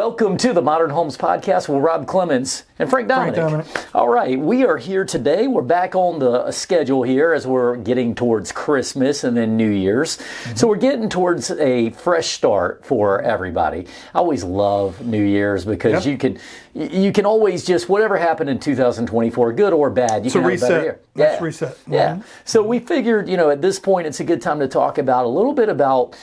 Welcome to the Modern Homes Podcast with Rob Clemens and Frank Dominic. All right, we are here today. We're back on the schedule here as we're getting towards Christmas and then New Year's. So we're getting towards a fresh start for everybody. I always love New Year's because you can always just, whatever happened in 2024, good or bad, you can have a better year. Let's reset. Yeah. So we figured, at this point, it's a good time to talk about a little bit about,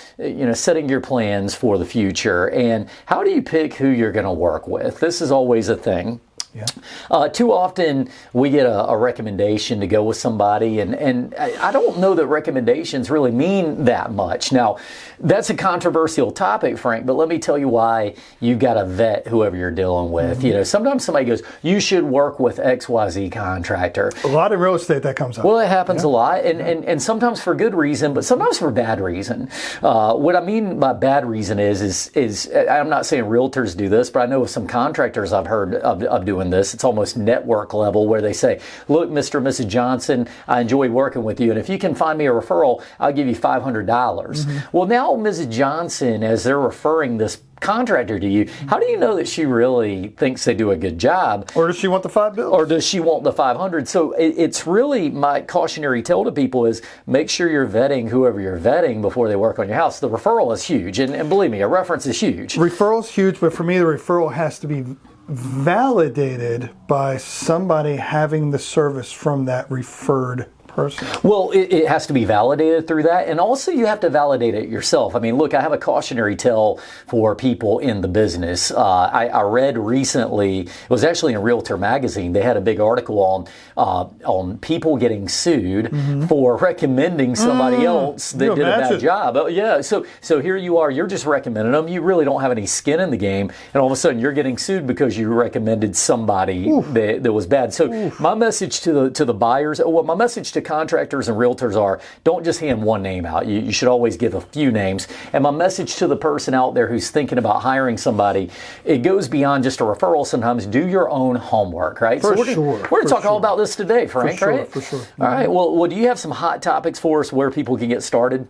setting your plans for the future and how do you pick who you're going to work with. This is always a thing. Yeah. Too often we get a recommendation to go with somebody, and I don't know that recommendations really mean that much. Now, that's a controversial topic, Frank, but let me tell you why you've got to vet whoever you're dealing with. Mm-hmm. Sometimes somebody goes, you should work with XYZ contractor. A lot in real estate that comes up. Well, it happens a lot, and sometimes for good reason, but sometimes for bad reason. What I mean by bad reason is I'm not saying realtors do this, but I know of some contractors I've heard of doing this. It's almost network level where they say, look, Mr. and Mrs. Johnson, I enjoy working with you, and if you can find me a referral, I'll give you $500. Mm-hmm. Well, now Mrs. Johnson, as they're referring this contractor to you, how do you know that she really thinks they do a good job? Or does she want the $5 Or does she want the 500? So it's really my cautionary tale to people is make sure you're vetting whoever you're vetting before they work on your house. The referral is huge, and believe me, a reference is huge. Referral's huge, but for me, the referral has to be validated by somebody having the service from that referred person. Well, it has to be validated through that, and also you have to validate it yourself. I mean, look, I have a cautionary tale for people in the business. I read recently, it was actually in Realtor magazine, they had a big article on people getting sued for recommending somebody else that did a bad job. Yeah, so here you are, you're just recommending them, you really don't have any skin in the game, and all of a sudden you're getting sued because you recommended somebody that was bad. So my message to the buyers, my message to contractors and realtors are, don't just hand one name out. You should always give a few names. And my message to the person out there who's thinking about hiring somebody, it goes beyond just a referral sometimes. Do your own homework, right? We're going to talk all about this today, Frank, right? For sure. All right. Well, do you have some hot topics for us where people can get started?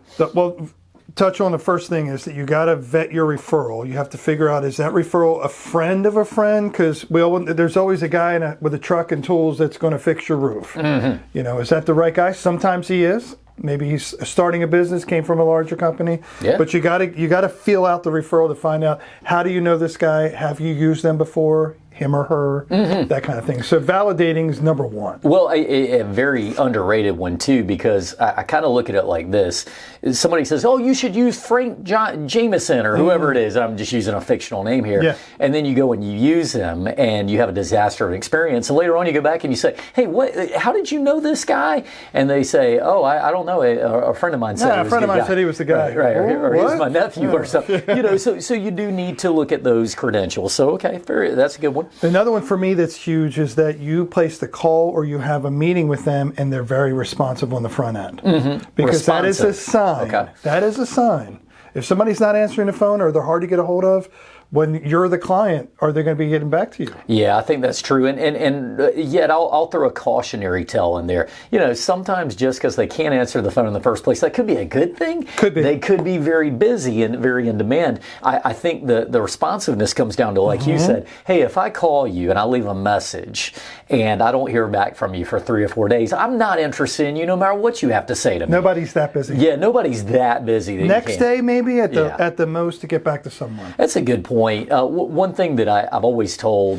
Touch on the first thing is that you got to vet your referral. You have to figure out, is that referral a friend of a friend? Because there's always a guy with a truck and tools that's going to fix your roof. Mm-hmm. Is that the right guy? Sometimes he is. Maybe he's starting a business, came from a larger company. Yeah. But you got to feel out the referral to find out, how do you know this guy? Have you used them before? Him or her, that kind of thing. So validating is number one. Well, a very underrated one too, because I kind of look at it like this. Somebody says, oh, you should use Frank Jameson or whoever it is. I'm just using a fictional name here. Yeah. And then you go and you use him and you have a disaster of an experience. And later on you go back and you say, hey, how did you know this guy? And they say, oh, I don't know. A friend of mine said he was a friend of mine said he was the guy. Right. Or he was my nephew or something. So you do need to look at those credentials. So, okay, that's a good one. Another one for me that's huge is that you place the call or you have a meeting with them and they're very responsive on the front end. Mm-hmm. Because that is a sign. Okay. That is a sign. If somebody's not answering the phone or they're hard to get a hold of, when you're the client, are they going to be getting back to you? Yeah, I think that's true. And yet I'll throw a cautionary tale in there. Sometimes just because they can't answer the phone in the first place, that could be a good thing. Could be. They could be very busy and very in demand. I think the responsiveness comes down to, like you said, hey, if I call you and I leave a message and I don't hear back from you for 3 or 4 days, I'm not interested in you no matter what you have to say to me. Nobody's that busy. Yeah, nobody's that busy. Next day, maybe at the most, to get back to someone. That's a good point. One thing that I've always told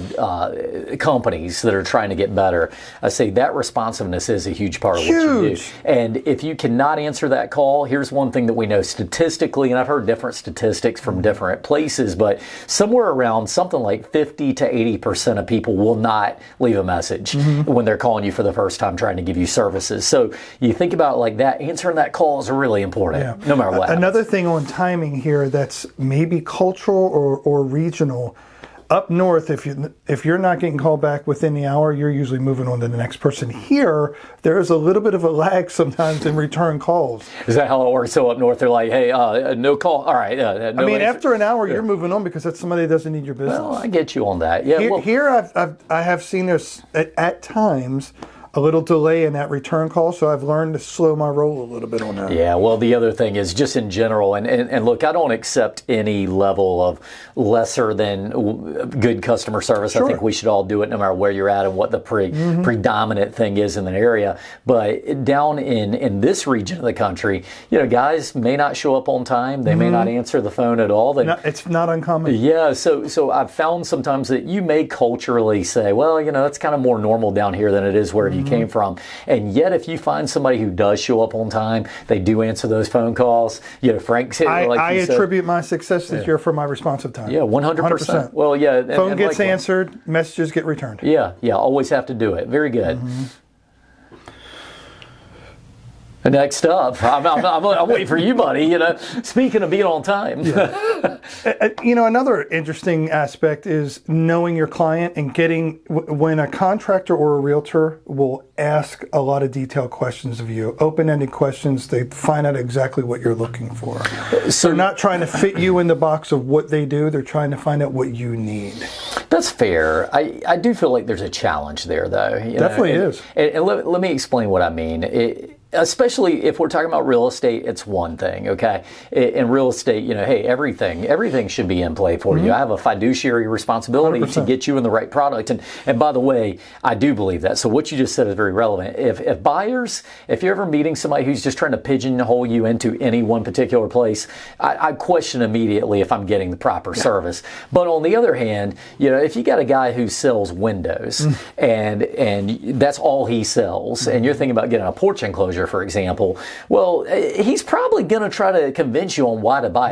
companies that are trying to get better, I say that responsiveness is a huge part of what you do. And if you cannot answer that call, here's one thing that we know statistically, and I've heard different statistics from different places, but somewhere around something like 50 to 80% of people will not leave a message when they're calling you for the first time trying to give you services. So you think about it like that, answering that call is really important, no matter what. Another thing on timing here that's maybe cultural or regional. Up north, if you're not getting called back within the hour, you're usually moving on to the next person. Here, there is a little bit of a lag sometimes in return calls. Is that how it works? So up north, they're like, hey, no call. All right. No after an hour, you're moving on because that's somebody that doesn't need your business. Well, I get you on that. Yeah. Here I have seen this at times. a little delay in that return call. So I've learned to slow my roll a little bit on that. Yeah, well, the other thing is just in general, and look, I don't accept any level of lesser than good customer service. Sure. I think we should all do it no matter where you're at and what the predominant thing is in an area. But down in this region of the country, guys may not show up on time. They may not answer the phone at all. It's not uncommon. Yeah, so I've found sometimes that you may culturally say, well, it's kind of more normal down here than it is wherever you came from. And yet, if you find somebody who does show up on time, they do answer those phone calls. Frank said, I attribute my success this year for my responsive time. Yeah, 100%. Well, yeah. Phone gets answered, messages get returned. Yeah, always have to do it. Very good. Next up, I'm waiting for you, buddy. Speaking of being on time. Another interesting aspect is knowing your client and getting, when a contractor or a realtor will ask a lot of detailed questions of you, open-ended questions, they find out exactly what you're looking for. So they're not trying to fit you in the box of what they do, they're trying to find out what you need. That's fair. I do feel like there's a challenge there, though. Definitely is. And let me explain what I mean. Especially if we're talking about real estate, it's one thing, okay? In real estate, hey, everything should be in play for you. I have a fiduciary responsibility 100%. to get you in the right product. And by the way, I do believe that. So what you just said is very relevant. If buyers, if you're ever meeting somebody who's just trying to pigeonhole you into any one particular place, I question immediately if I'm getting the proper service. But on the other hand, if you got a guy who sells windows and that's all he sells, and you're thinking about getting a porch enclosure, for example, well, he's probably going to try to convince you on why to buy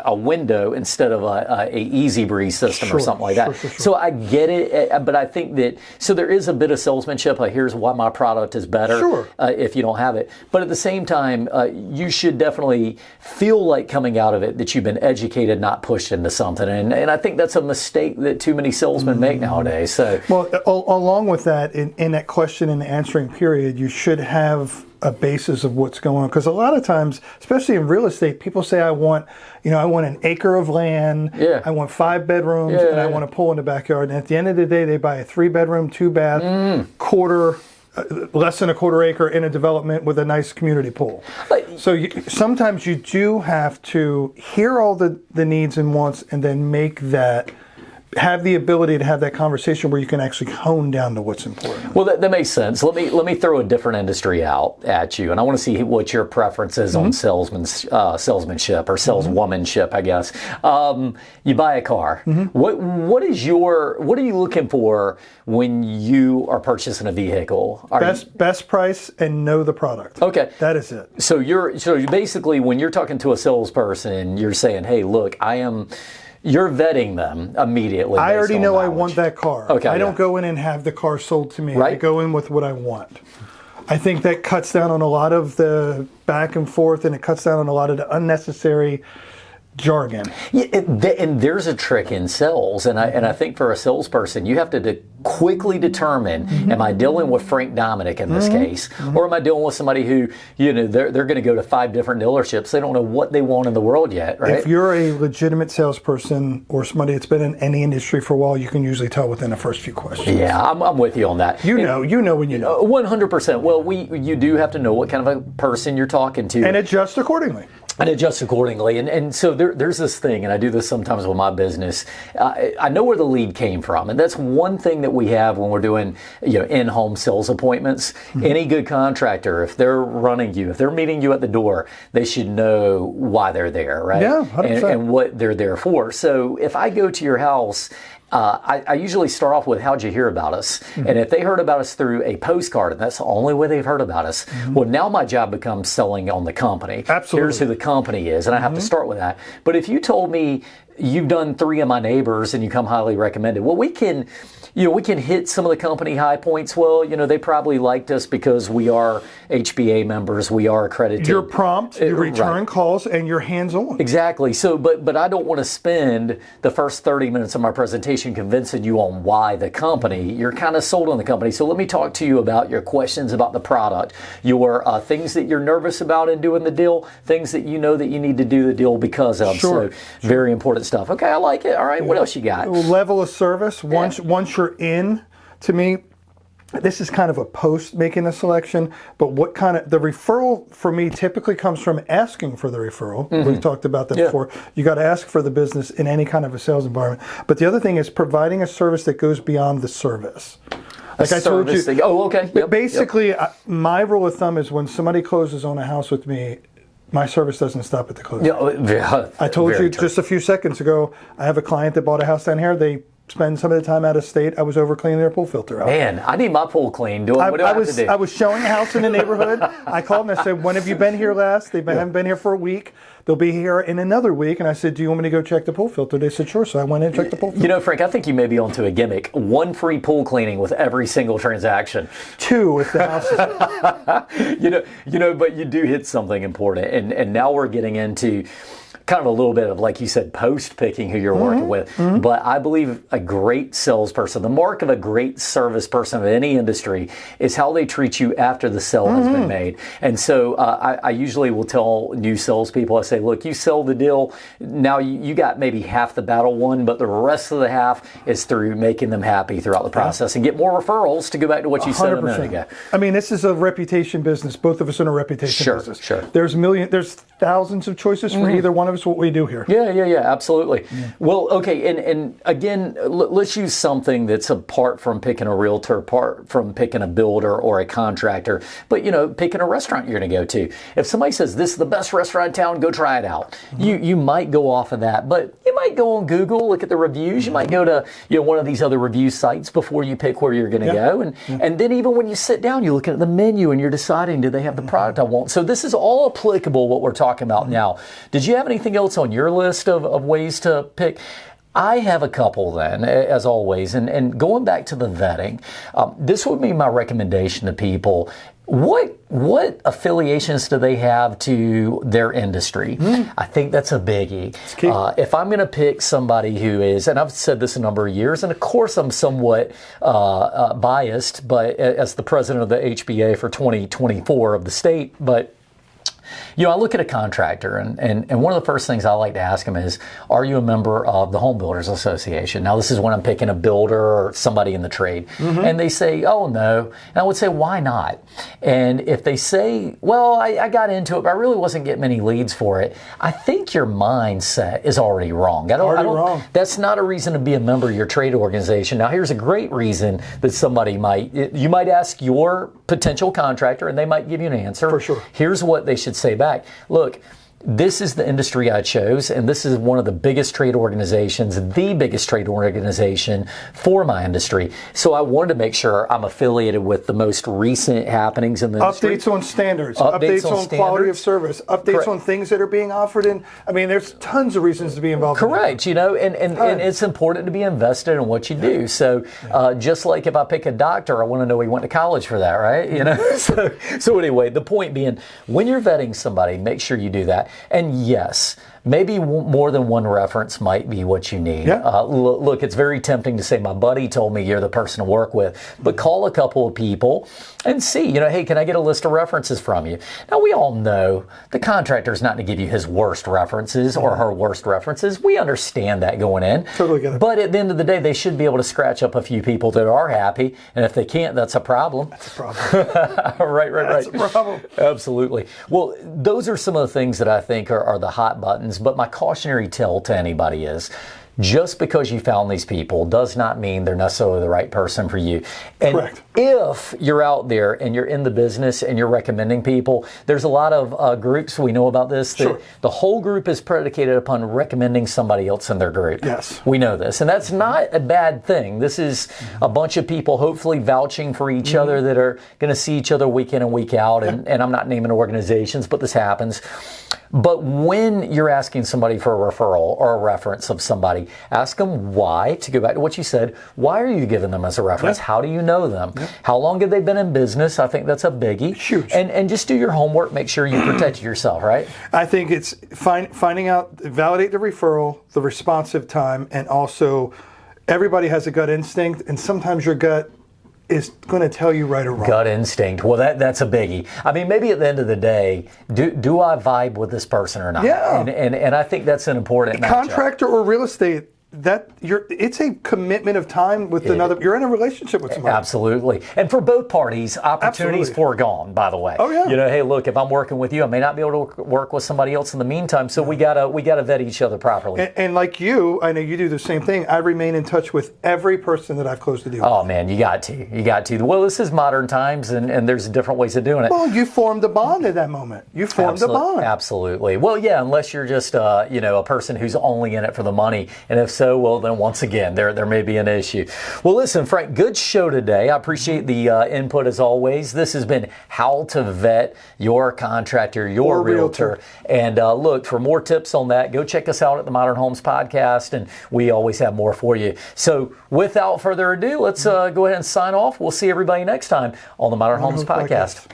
a window instead of a easy breeze system or something like that. Sure. So I get it, but I think that, so there is a bit of salesmanship. Here's why my product is better if you don't have it. But at the same time, you should definitely feel like coming out of it that you've been educated, not pushed into something. And I think that's a mistake that too many salesmen make nowadays. So, well, along with that, in that question and answering period, you should have a basis of what's going on, because a lot of times, especially in real estate, people say, I want an acre of land, I want 5 bedrooms, and I want a pool in the backyard. And at the end of the day, they buy a 3-bedroom, 2-bath, less than a quarter acre in a development with a nice community pool. So sometimes you do have to hear all the needs and wants, and then have the ability to have that conversation where you can actually hone down to what's important. Well, that makes sense. Let me throw a different industry out at you, and I want to see what your preference is on salesmanship or saleswomanship, I guess. You buy a car. What are you looking for when you are purchasing a vehicle? Best price and know the product. Okay, that is it. So you basically, when you're talking to a salesperson, you're saying, hey, look, you're vetting them immediately. I already know I want that car. Okay, I don't go in and have the car sold to me. Right. I go in with what I want. I think that cuts down on a lot of the back and forth, and it cuts down on a lot of the unnecessary jargon. Yeah, and there's a trick in sales, and I think for a salesperson, you have to quickly determine: am I dealing with Frank Dominic in this case, or am I dealing with somebody who they're going to go to 5 different dealerships? They don't know what they want in the world yet, right? If you're a legitimate salesperson or somebody that's been in any industry for a while, you can usually tell within the first few questions. Yeah, I'm with you on that. You know when you know. 100%. Well, you do have to know what kind of a person you're talking to, and adjust accordingly. And so there's this thing, and I do this sometimes with my business. I know where the lead came from, and that's one thing that we have when we're doing in-home sales appointments. Any good contractor, if they're running you, if they're meeting you at the door, they should know why they're there, right? Yeah, 100%. And what they're there for. So if I go to your house, I usually start off with, how'd you hear about us? And if they heard about us through a postcard, and that's the only way they've heard about us, well, now my job becomes selling on the company. Absolutely. Here's who the company is, and I have to start with that. But if you told me you've done 3 of my neighbors and you come highly recommended, well, we can hit some of the company high points. Well, they probably liked us because we are HBA members, we are accredited. You're prompt, you return calls, and you're hands-on. Exactly. So, but I don't want to spend the first 30 minutes of my presentation convincing you on why the company. You're kind of sold on the company. So let me talk to you about your questions about the product, your things that you're nervous about in doing the deal, things that you know that you need to do the deal because of. Sure. So very important stuff. Okay, I like it. All right, what else you got? Level of service. Once you're in, to me, this is kind of a post making a selection, but what kind of, the referral for me typically comes from asking for the referral. We've talked about that before. You got to ask for the business in any kind of a sales environment. But the other thing is providing a service that goes beyond the service. Like I told you. Oh, okay. Yep. Basically, my rule of thumb is when somebody closes on a house with me, my service doesn't stop at the closing. I told you just a few seconds ago, I have a client that bought a house down here. They spend some of the time out of state. I was over cleaning their pool filter out. Man, I need my pool cleaned. What do I have to do? I was showing a house in the neighborhood. I called and I said, when have you been here last? They haven't been here for a week. They'll be here in another week. And I said, do you want me to go check the pool filter? They said, sure. So I went in and checked the pool filter. You know, Frank, I think you may be onto a gimmick. 1 free pool cleaning with every single transaction. 2 if the house is but you do hit something important. And now we're getting into kind of a little bit of, like you said, post picking who you're working with. But I believe a great salesperson, the mark of a great service person of any industry, is how they treat you after the sale has been made. And so I usually will tell new salespeople, I say, look, you sell the deal. Now you got maybe half the battle won, but the rest of the half is through making them happy throughout the process and get more referrals, to go back to what you said a minute ago. I mean, this is a reputation business. Both of us are in a reputation business. Sure. There's thousands of choices for either one of us. What we do here. Yeah, absolutely. Well, okay, and again, let's use something that's apart from picking a realtor, apart from picking a builder or a contractor, but picking a restaurant you're going to go to. If somebody says this is the best restaurant in town, go try it out. You might go off of that, but you might go on Google, look at the reviews. You might go to one of these other review sites before you pick where you're going to go, and then even when you sit down, you're looking at the menu and you're deciding, do they have the product I want? So this is all applicable what we're talking about now. Did you have anything else on your list of ways to pick? I have a couple then, as always, and going back to the vetting, this would be my recommendation to people. What affiliations do they have to their industry? I think that's a biggie. If I'm going to pick somebody who is, and I've said this a number of years, and of course I'm somewhat biased, but as the president of the HBA for 2024 of the state, but I look at a contractor, and one of the first things I like to ask them is, are you a member of the Home Builders Association? Now, this is when I'm picking a builder or somebody in the trade. And they say, oh, no. And I would say, why not? And if they say, well, I got into it, but I really wasn't getting many leads for it, I think your mindset is already wrong. Wrong. That's not a reason to be a member of your trade organization. Now, here's a great reason that you might ask your potential contractor, and they might give you an answer. For sure. Here's what they should say back. Look, this is the industry I chose, and this is one of the biggest trade organizations, the biggest trade organization for my industry. So I wanted to make sure I'm affiliated with the most recent happenings in the industry. Updates on standards, updates on quality of service, updates on things that are being offered in. I mean, there's tons of reasons to be involved. Correct, and it's important to be invested in what you do. So just like if I pick a doctor, I want to know he went to college for that, right? So anyway, the point being, when you're vetting somebody, make sure you do that. And yes, maybe more than one reference might be what you need. Look, it's very tempting to say, my buddy told me you're the person to work with, but call a couple of people and see, hey, can I get a list of references from you? Now, we all know the contractor's not going to give you his worst references or her worst references. We understand that going in. Totally get it. But at the end of the day, they should be able to scratch up a few people that are happy. And if they can't, that's a problem. That's a problem. Right. That's a problem. Absolutely. Well, those are some of the things that I think are the hot buttons. But my cautionary tale to anybody is, just because you found these people does not mean they're necessarily the right person for you. And correct. If you're out there and you're in the business and you're recommending people, there's a lot of groups, we know about this, that sure. The whole group is predicated upon recommending somebody else in their group. Yes. We know this. And that's not a bad thing. This is a bunch of people hopefully vouching for each other that are going to see each other week in and week out. And I'm not naming organizations, but this happens. But when you're asking somebody for a referral or a reference of somebody, ask them why, to go back to what you said, why are you giving them as a reference? How do you know them? How long have they been in business? I think that's a biggie. Huge. And just do your homework, make sure you protect yourself, right? I think it's finding out, validate the referral, the responsive time, and also everybody has a gut instinct, and sometimes your gut is going to tell you right or wrong. Gut instinct. Well, that's a biggie. I mean, maybe at the end of the day, do I vibe with this person or not? Yeah. And I think that's an important matchup. Contractor or real estate, it's a commitment of time with another. You're in a relationship with somebody. Absolutely. And for both parties, opportunities foregone, by the way. Oh, yeah. You know, hey, look, if I'm working with you, I may not be able to work with somebody else in the meantime, so we gotta vet each other properly. And like you, I know you do the same thing. I remain in touch with every person that I've closed a deal with. Oh, man, you got to. Well, this is modern times, and there's different ways of doing it. Well, you formed a bond at that moment. You formed a bond. Absolutely. Well, yeah, unless you're just, a person who's only in it for the money. And if so, well, then once again, there may be an issue. Well, listen, Frank, good show today. I appreciate the input as always. This has been how to vet your contractor, your realtor. And look, for more tips on that, go check us out at the Modern Homes Podcast, and we always have more for you. So without further ado, let's go ahead and sign off. We'll see everybody next time on the Modern Homes Podcast.